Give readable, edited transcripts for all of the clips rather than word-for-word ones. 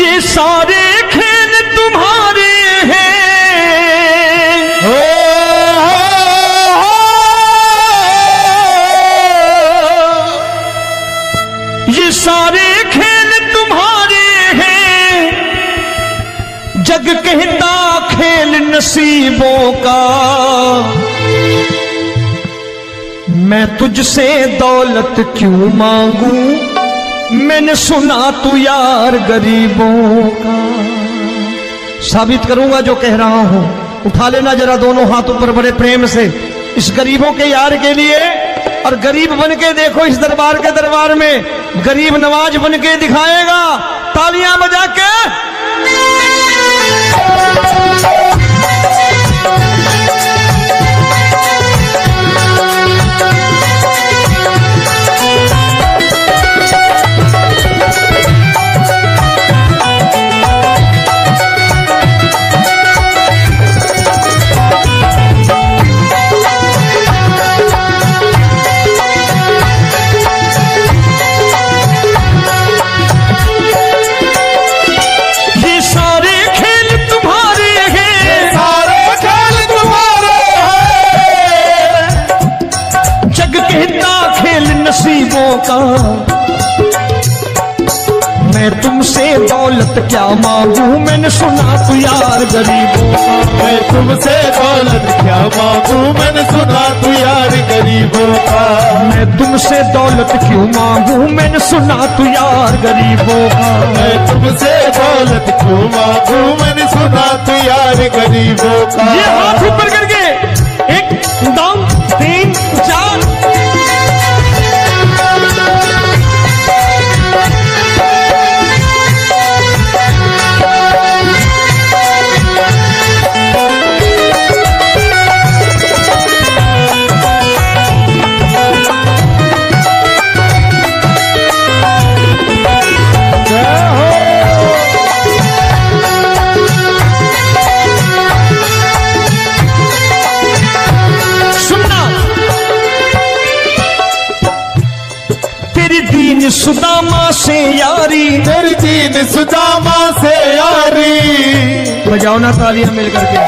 ये सारे खेल तुम्हारे हैं, ये सारे खेल तुम्हारे हैं, जग कहता खेल नसीबों का। मैं तुझसे दौलत क्यों मांगू, मैंने सुना तू यार गरीबों का। साबित करूंगा जो कह रहा हूं। उठा लेना जरा दोनों हाथ ऊपर बड़े प्रेम से इस गरीबों के यार के लिए। और गरीब बन के देखो इस दरबार के दरबार में गरीब नवाज बन के दिखाएगा, तालियां बजा के। नसीबों का मैं तुमसे दौलत क्या मांगू, मैंने सुना तू यार गरीबों का। मैं तुमसे दौलत क्या मांगू, मैंने सुना तू यार गरीबों का। मैं तुमसे दौलत क्यों मांगू, मैंने सुना तू यार गरीबों का। मैं तुमसे दौलत क्यों मांगू, मैंने सुना तू यार गरीबों का। ये हाथ ऊपर करके 1 2 3 4। सुदामा से यारी, तेरी दीन सुदामा से यारी। बजाओ ना तालियां मिल करके।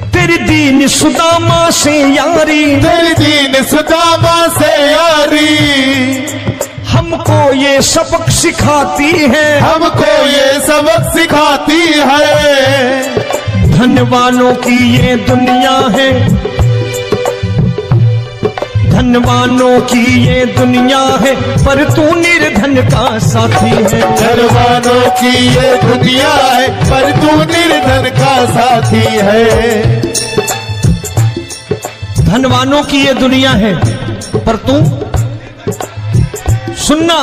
तेरी दीन सुदामा से यारी, तेरी दीन सुदामा से यारी। हमको ये सबक सिखाती है, हमको ये सबक सिखाती है। धनवानों की ये दुनिया है, धनवानों की ये दुनिया है, पर तू निर्धन का साथी है। धनवानों की ये दुनिया है, पर तू निर्धन का साथी है। धनवानों की ये दुनिया है, पर तू सुनना।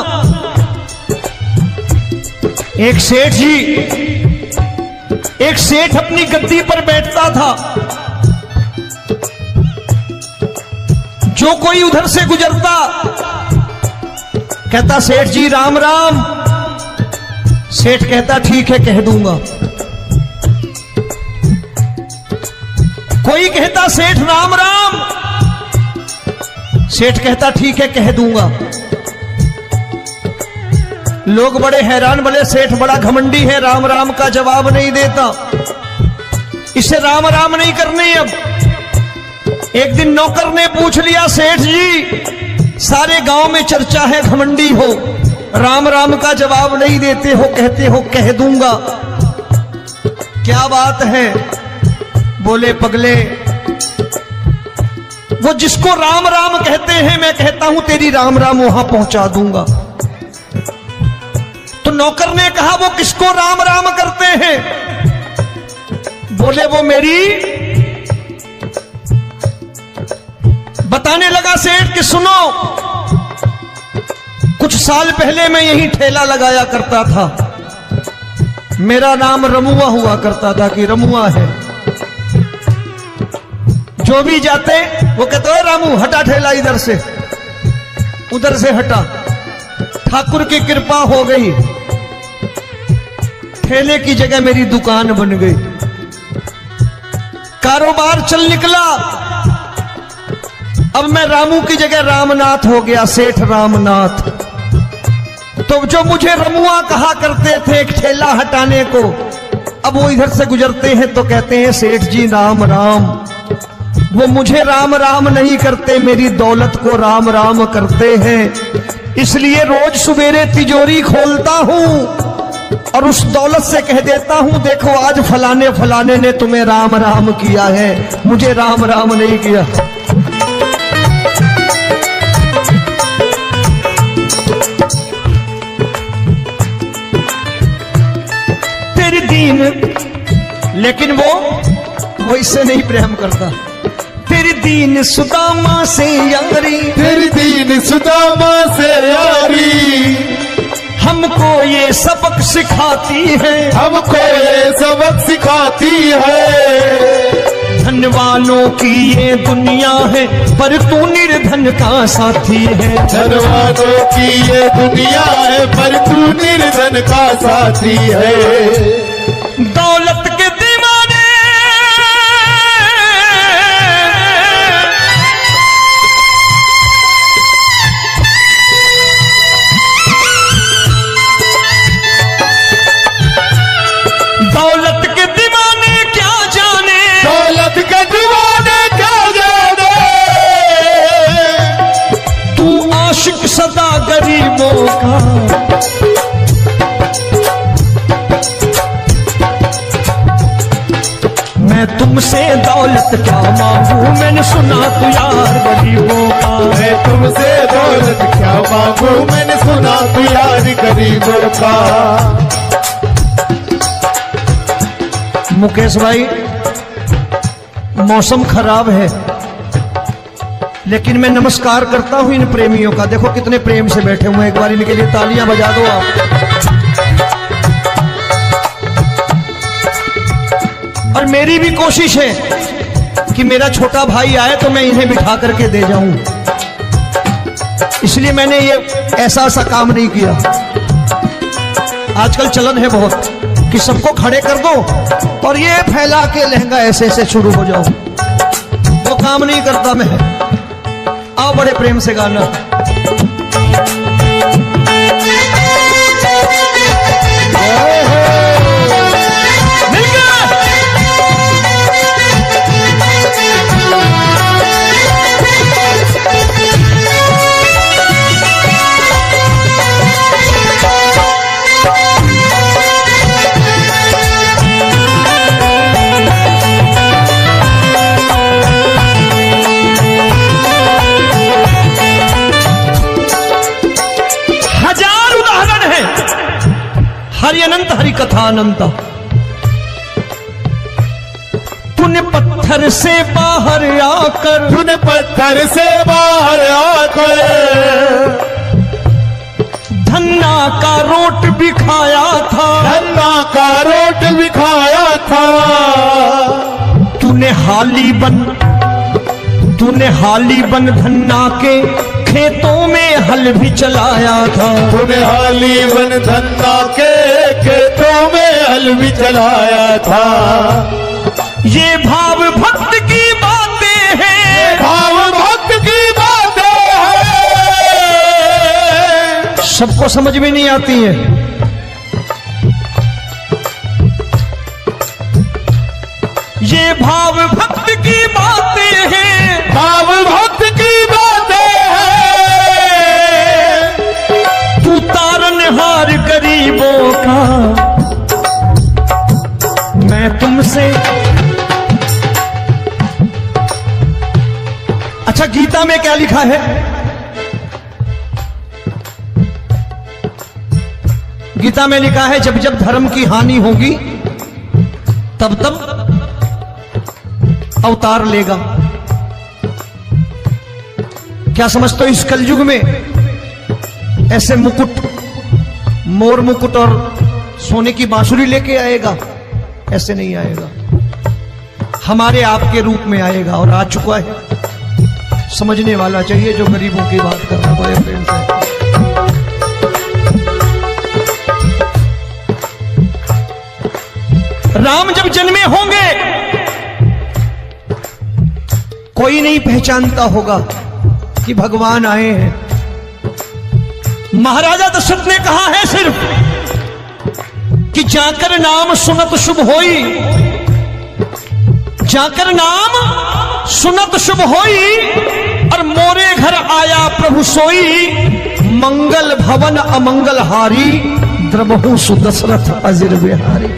एक सेठ जी, एक सेठ अपनी गद्दी पर बैठता था। जो कोई उधर से गुजरता कहता सेठ जी राम राम। सेठ कहता ठीक है कह दूंगा। कोई कहता सेठ राम राम। सेठ कहता ठीक है कह दूंगा। लोग बड़े हैरान, बोले सेठ बड़ा घमंडी है, राम राम का जवाब नहीं देता, इसे राम राम नहीं करनी। अब एक दिन नौकर ने पूछ लिया सेठ जी सारे गांव में चर्चा है घमंडी हो, राम राम का जवाब नहीं देते हो, कहते हो कह दूंगा, क्या बात है? बोले पगले वो जिसको राम राम कहते हैं मैं कहता हूं तेरी राम राम वहां पहुंचा दूंगा। तो नौकर ने कहा वो किसको राम राम करते हैं? बोले वो मेरी। बताने लगा सेठ कि सुनो, कुछ साल पहले मैं यही ठेला लगाया करता था, मेरा नाम रमुआ हुआ करता था कि रमुआ है। जो भी जाते वो कहते हैं रामू हटा ठेला इधर से, उधर से हटा। ठाकुर की कृपा हो गई, ठेले की जगह मेरी दुकान बन गई, कारोबार चल निकला। अब मैं रामू की जगह रामनाथ हो गया, सेठ रामनाथ। तो जो मुझे रमुआ कहा करते थे एक ठेला हटाने को, अब वो इधर से गुजरते हैं तो कहते हैं सेठ जी राम राम। वो मुझे राम राम नहीं करते, मेरी दौलत को राम राम करते हैं। इसलिए रोज सवेरे तिजोरी खोलता हूं और उस दौलत से कह देता हूं, देखो आज फलाने फलाने ने तुम्हें राम राम किया है, मुझे राम राम नहीं किया। तेरी दीन, लेकिन वो इससे नहीं प्रेम करता। तेरी दीन सुदामा से यारी, तेरी दीन सुदामा से यारी, हमको ये सबक सिखाती है, हमको ये सबक सिखाती है। धन वालों की ये दुनिया है, पर तू निर्धन का साथी है। धन वालों की ये दुनिया है, पर तू निर्धन का साथी है। दौलत के दीवाने दौलत के दीवाने क्या जाने, दौलत के दीवाने क्या जाने, तू आशिक सदा गरीबों का। मैं तुमसे दौलत क्या मांगू, मैंने सुना तू यार गरीबों का। मैं तुमसे दौलत क्या मांगू, मैंने सुना तू यार गरीबों का। मुकेश भाई, मौसम खराब है, लेकिन मैं नमस्कार करता हूं इन प्रेमियों का। देखो कितने प्रेम से बैठे हुए हैं, एक बार इनके लिए तालियां बजा दो आप। और मेरी भी कोशिश है कि मेरा छोटा भाई आए तो मैं इन्हें बिठा करके दे जाऊं, इसलिए मैंने ये ऐसा काम नहीं किया। आजकल चलन है बहुत कि सबको खड़े कर दो और ये फैला के लहंगा ऐसे ऐसे शुरू हो जाओ, वो काम नहीं करता मैं। आओ बड़े प्रेम से गाना। हरि अनंत हरि कथा अनंत। तूने पत्थर से बाहर आकर, तूने पत्थर से बाहर आकर धन्ना का रोट भी खाया था, धन्ना का रोट भी खाया था। तूने हाली बन धन्ना के खेतों में हल भी चलाया था। तूने हाली बन धन्ना के खेतों में हल भी चलाया था। ये भाव भक्त की बातें हैं, भाव भक्त की बातें हैं, सबको समझ में नहीं आती है। ये भाव भक्त की बातें हैं, भाव भक्त की बातें हैं। तू तारनहार गरीबों का, मैं तुमसे। अच्छा, गीता में क्या लिखा है? गीता में लिखा है जब जब धर्म की हानि होगी तब तब अवतार लेगा। क्या समझते हो, इस कलयुग में ऐसे मुकुट, मोर मुकुट और सोने की बांसुरी लेके आएगा? ऐसे नहीं आएगा, हमारे आपके रूप में आएगा और आ चुका है। समझने वाला चाहिए जो गरीबों की बात कर रहा है बड़े प्रेम से। राम जब जन्मे होंगे कोई नहीं पहचानता होगा, कि भगवान आए हैं। महाराजा दशरथ ने कहा है सिर्फ कि जाकर नाम सुनत शुभ होई, जाकर नाम सुनत शुभ होई, और मोरे घर आया प्रभु सोई, मंगल भवन अमंगल हारी, द्रबहु सुदशरथ अजिर बिहारी।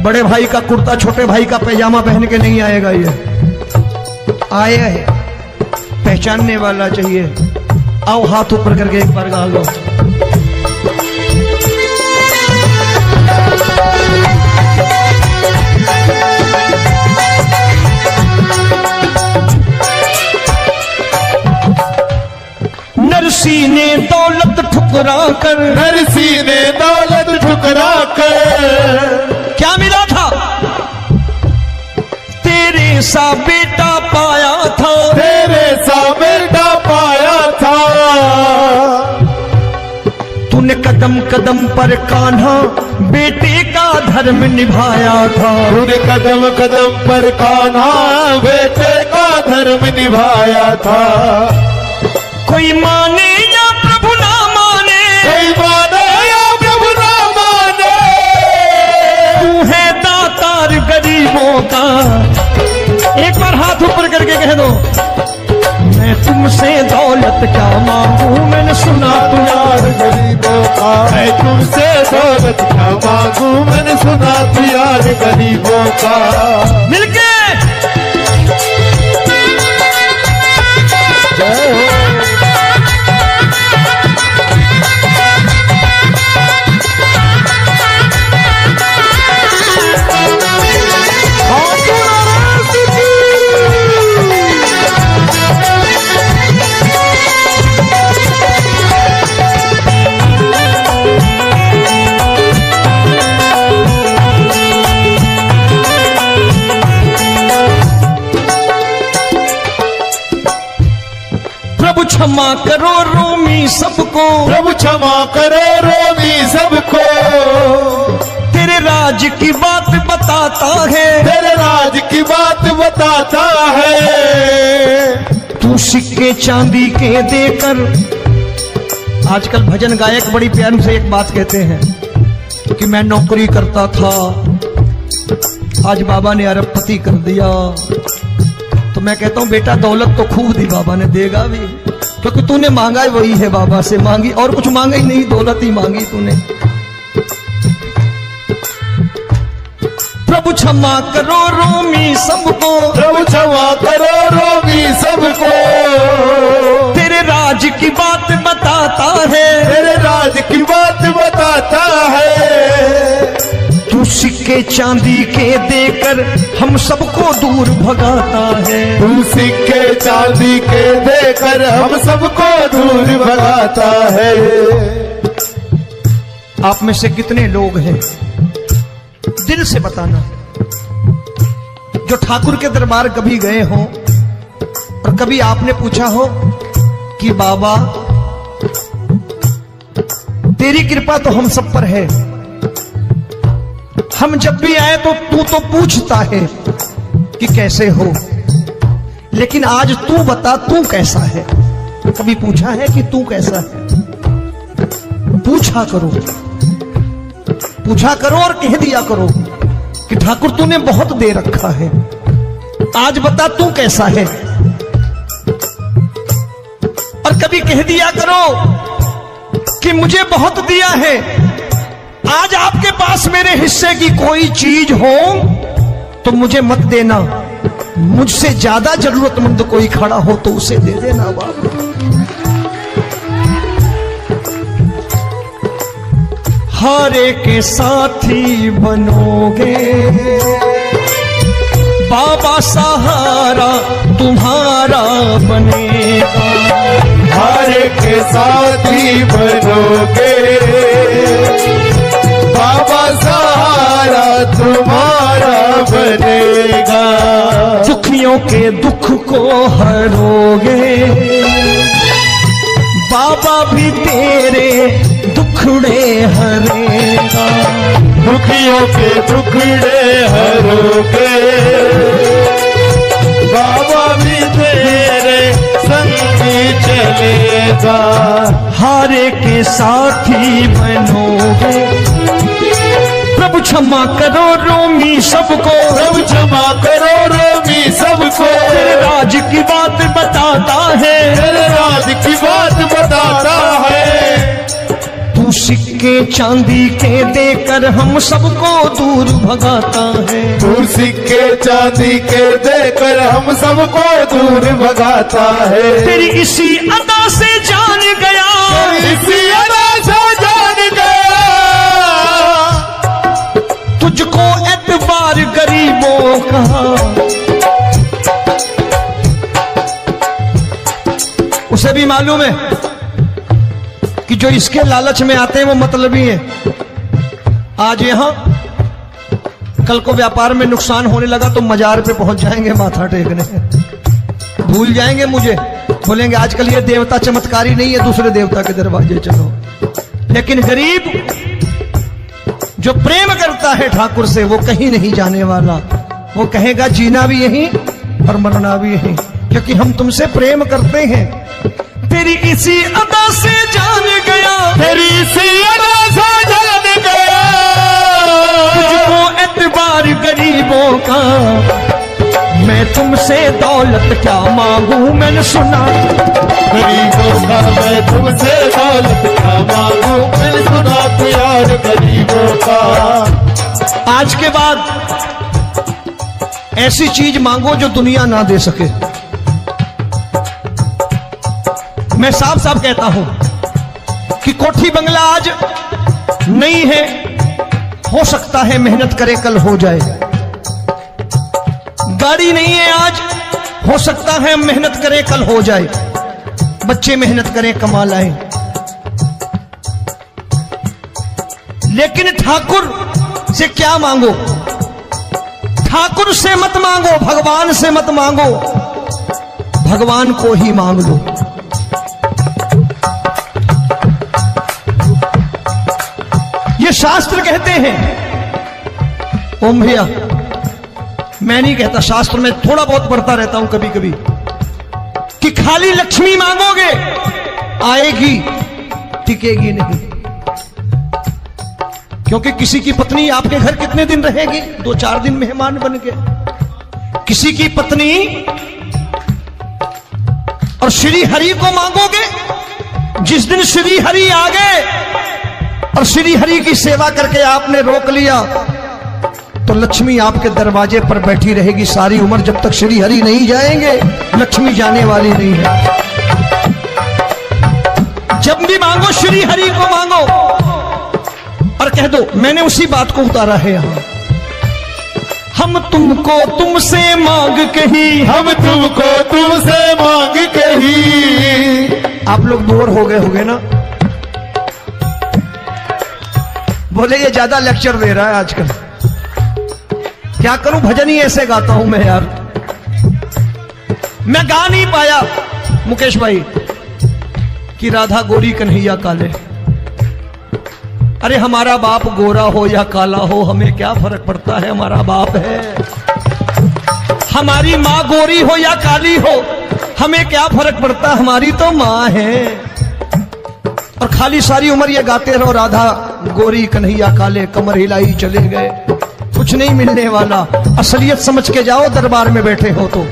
बड़े भाई का कुर्ता छोटे भाई का पैजामा पहन के नहीं आएगा, ये आया है पहचानने वाला चाहिए। आओ हाथ ऊपर करके एक बार गा लो। नरसी ने दौलत ठुकरा कर, नरसी ने दौलत ठुकरा कर, क्या मिला था? तेरे सा बेटा पाया था, तेरे सा बेटा पाया था। तूने कदम कदम पर कान्हा बेटे का धर्म निभाया था, तूने कदम कदम पर कान्हा बेटे का धर्म निभाया था। कोई माने या प्रभु ना माने, कोई माने या प्रभु ना माने, तू है दातार गरीबों का। एक बार हाथ ऊपर करके कह दो, मैं तुमसे दौलत क्या मांगू, मैंने सुना तू यार गरीबों का। मैं तुमसे दौलत क्या मांगू, मैंने सुना तू यार गरीबों का। मिलके क्षमा करो रोमी सबको, प्रभु क्षमा करो रोमी सबको। तेरे राज की बात बताता है, तेरे राज की बात बताता है। तू सिक्के चांदी के देकर, आजकल भजन गायक बड़ी प्यार से एक बात कहते हैं कि मैं नौकरी करता था, आज बाबा ने अरबपति कर दिया। तो मैं कहता हूं बेटा दौलत तो खूब दी बाबा ने, देगा भी, क्योंकि तूने मांगा वही है बाबा से, मांगी और कुछ मांगा ही नहीं, दौलत ही मांगी तूने। प्रभु क्षमा करो रोमी सबको, प्रभु क्षमा करो रोमी सबको। तेरे राज की बात बताता है, तेरे राज की बात बताता है। तू सिक्के चांदी के देकर हम सबको दूर भगाता है, तू सिक्के चांदी के देकर हम सबको दूर भगाता है। आप में से कितने लोग हैं, दिल से बताना, जो ठाकुर के दरबार कभी गए हो और कभी आपने पूछा हो कि बाबा तेरी कृपा तो हम सब पर है, हम जब भी आए तो तू तो पूछता है कि कैसे हो, लेकिन आज तू बता तू कैसा है। कभी पूछा है कि तू कैसा है? पूछा करो, पूछा करो और कह दिया करो कि ठाकुर तूने बहुत दे रखा है, आज बता तू कैसा है। और कभी कह दिया करो कि मुझे बहुत दिया है, आज आपके पास मेरे हिस्से की कोई चीज हो तो मुझे मत देना, मुझसे ज्यादा जरूरतमंद कोई खड़ा हो तो उसे दे देना बाबा। हारे के साथी बनोगे बाबा, सहारा तुम्हारा बनेगा। हारे के साथी बनोगे बाबा, सहारा तुम्हारा बनेगा। दुखियों के दुख को हरोगे बाबा, भी तेरे दुखड़े हरेगा। दुखियों के टुकड़े हरोगे, बाबा भी तेरे संगी चलेगा। हारे के साथी बनोगे, प्रभु क्षमा करो रोमी सबको, प्रभु क्षमा करो रोमी सबको। तेरे राज की बात बताता है, तेरे राज की बात बताता है। तू सिक्के चांदी के देकर हम सबको दूर भगाता है। तू सिक्के चांदी के देकर हम सबको दूर भगाता है। तेरी इसी अदा से जान गया, इसी अदा से जान गया, तुझको एतबार गरीबों का। उसे भी मालूम है कि जो इसके लालच में आते हैं वो मतलबी हैं। आज यहां कल को व्यापार में नुकसान होने लगा तो मजार पे पहुंच जाएंगे माथा टेकने, भूल जाएंगे मुझे, बोलेंगे आजकल ये देवता चमत्कारी नहीं है, दूसरे देवता के दरवाजे चलो। लेकिन गरीब जो प्रेम करता है ठाकुर से वो कहीं नहीं जाने वाला, वो कहेगा जीना भी यहीं और मरना भी यहीं, क्योंकि हम तुमसे प्रेम करते हैं। तेरी इसी अदा से जान गया, तेरी इसी अदा से जान गया, तुझको एतबार गरीबों का। मैं तुमसे दौलत क्या मांगू, मैंने सुना गरीबों का। मैं तुमसे दौलत क्या मांगू, मैंने सुना प्यार गरीबों का। आज के बाद ऐसी चीज मांगो जो दुनिया ना दे सके। मैं साफ साफ कहता हूं कि कोठी बंगला आज नहीं है, हो सकता है मेहनत करे कल हो जाए। गाड़ी नहीं है आज, हो सकता है मेहनत करें कल हो जाए। बच्चे मेहनत करें कमा लाएं, लेकिन ठाकुर से क्या मांगो? ठाकुर से मत मांगो, भगवान से मत मांगो, भगवान को ही मांग लो। ये शास्त्र कहते हैं। ओम भैया, मैं नहीं कहता, शास्त्र में थोड़ा बहुत पढ़ता रहता हूं कभी कभी, कि खाली लक्ष्मी मांगोगे आएगी, टिकेगी नहीं। क्योंकि किसी की पत्नी आपके घर कितने दिन रहेगी? 2-4 दिन मेहमान बन के। किसी की पत्नी और श्री हरि को मांगोगे, जिस दिन श्री हरि आ गए और श्री हरि की सेवा करके आपने रोक लिया तो लक्ष्मी आपके दरवाजे पर बैठी रहेगी सारी उम्र, जब तक श्री हरि नहीं जाएंगे लक्ष्मी जाने वाली नहीं है। जब भी मांगो श्री हरि को मांगो और कह दो मैंने उसी बात को उतारा है यहां। हम तुमको तुमसे मांग कही, हम तुमको तुमसे मांग कही। आप लोग बोर हो गए होंगे ना, बोले ये ज्यादा लेक्चर दे रहा है आजकल। क्या करूं, भजन ही ऐसे गाता हूं मैं यार। मैं गा नहीं पाया मुकेश भाई कि राधा गोरी कन्हैया काले। अरे हमारा बाप गोरा हो या काला हो हमें क्या फर्क पड़ता है, हमारा बाप है। हमारी माँ गोरी हो या काली हो हमें क्या फर्क पड़ता, हमारी तो माँ है। और खाली सारी उम्र ये गाते रहो राधा गोरी कन्हैया काले, कमर हिलाई चले गए, कुछ नहीं मिलने वाला। असलियत समझ के जाओ, दरबार में बैठे हो तो।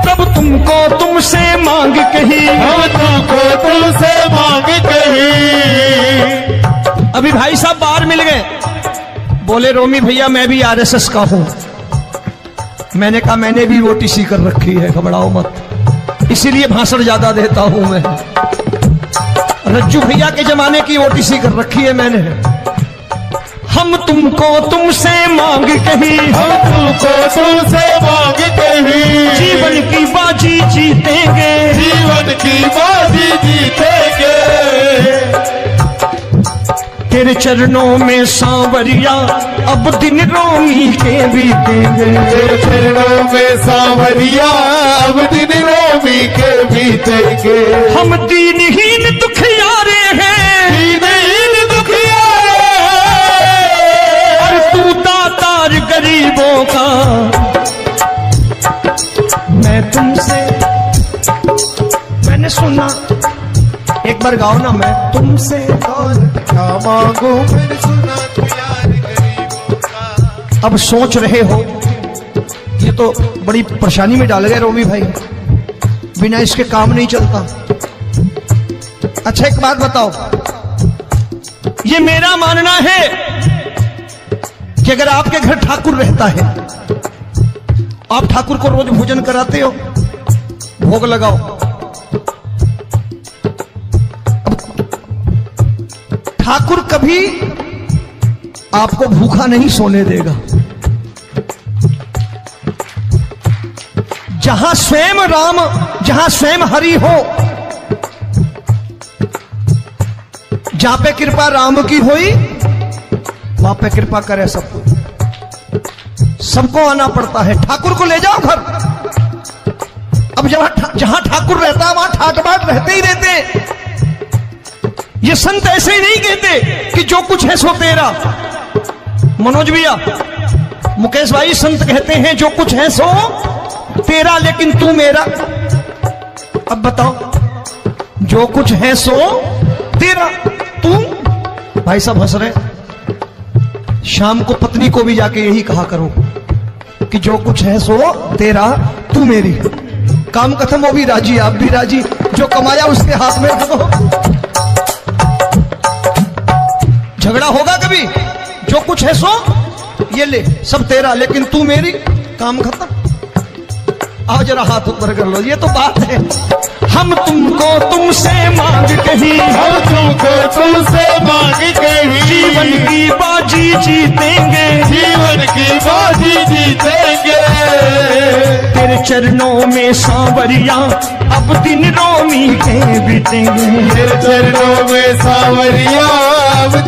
तब तुमको तुमसे मांग कही, हम तुमको तुमसे मांग कही। अभी भाई साहब बाहर मिल गए, बोले रोमी भैया मैं भी आरएसएस का हूं। मैंने कहा मैंने भी ओटीसी कर रखी है, घबराओ मत, इसीलिए भाषण ज्यादा देता हूं मैं। रज्जू भैया के जमाने की ओटीसी कर रखी है मैंने। हम तुमको तुमसे मांग कही, हम तुमको तुमसे मांग कही। जीवन की बाजी जीतेंगे, जीवन की बाजी जीतेंगे। तेरे चरणों में सांवरिया अब दिन रोमी के बीतेंगे। तेरे चरणों में सांवरिया अब दिन रोमी के बीतेंगे। हम दीनहीन दुखियारे हैं, दीनहीन दुखियारे हैं। एक बार गाओ ना, मैं तुमसे दौलत क्या मांगू, मैंने सुना तू यार गरीबों का। अब सोच रहे हो ये तो बड़ी परेशानी में डाल गए रोमी भाई, बिना इसके काम नहीं चलता। अच्छा एक बात बताओ, ये मेरा मानना है कि अगर आपके घर ठाकुर रहता है, आप ठाकुर को रोज भोजन कराते हो, भोग लगाओ, अब ठाकुर कभी आपको भूखा नहीं सोने देगा। जहां स्वयं राम, जहां स्वयं हरि हो, जहां पे कृपा राम की हुई, वहां पे कृपा करे सबको, सबको आना पड़ता है। ठाकुर को ले जाओ घर। अब जहां ठाकुर रहता है वहां ठाट बाट रहते ही रहते। ये संत ऐसे ही नहीं कहते कि जो कुछ है सो तेरा। मनोज भैया, मुकेश भाई, संत कहते हैं जो कुछ है सो तेरा, लेकिन तू मेरा। अब बताओ, जो कुछ है सो तेरा, तू। भाई साहब हंस रहे। शाम को पत्नी को भी जाके यही कहा करो कि जो कुछ है सो तेरा, तू मेरी। काम खत्म, वो भी राजी, आप भी राजी, जो कमाया उसके हाथ में रख दो। झगड़ा होगा कभी? जो कुछ है सो ये ले, सब तेरा, लेकिन तू मेरी। काम खत्म। आओ जरा हाथ ऊपर कर लो, ये तो बात है। हम तुमको तुमसे मांग कहीं, हम तुमको तुमसे मांग कहीं, जीवन की बाजी जीतेंगे, जीवन की बाजी जीतेंगे। तेरे चरणों में सांवरिया अब दिन रोमी के बीतेंगे, तेरे चरणों में सांवरिया अब